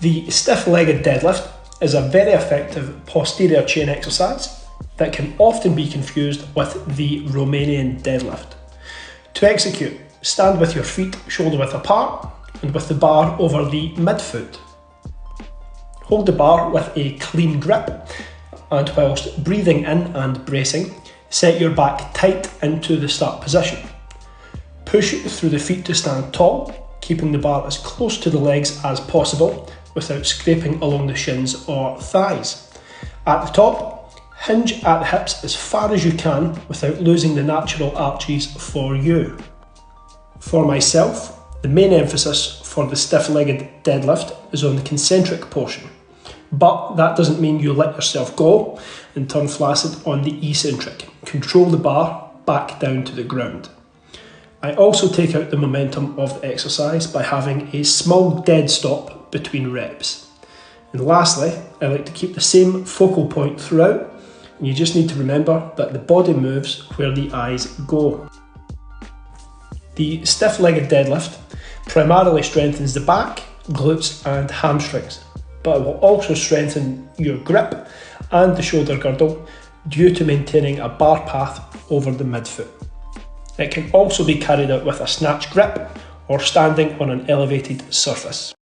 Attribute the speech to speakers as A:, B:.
A: The stiff-legged deadlift is a very effective posterior chain exercise that can often be confused with the Romanian deadlift. To execute, stand with your feet shoulder width apart and with the bar over the midfoot. Hold the bar with a clean grip, and whilst breathing in and bracing, set your back tight into the start position. Push through the feet to stand tall, keeping the bar as close to the legs as possible without scraping along the shins or thighs. At the top, hinge at the hips as far as you can without losing the natural arches for you. For myself, the main emphasis for the stiff-legged deadlift is on the concentric portion, but that doesn't mean you let yourself go and turn flaccid on the eccentric. Control the bar back down to the ground. I also take out the momentum of the exercise by having a small dead stop between reps. And lastly, I like to keep the same focal point throughout, and you just need to remember that the body moves where the eyes go. The stiff-legged deadlift primarily strengthens the back, glutes and hamstrings, but it will also strengthen your grip and the shoulder girdle due to maintaining a bar path over the midfoot. It can also be carried out with a snatch grip or standing on an elevated surface.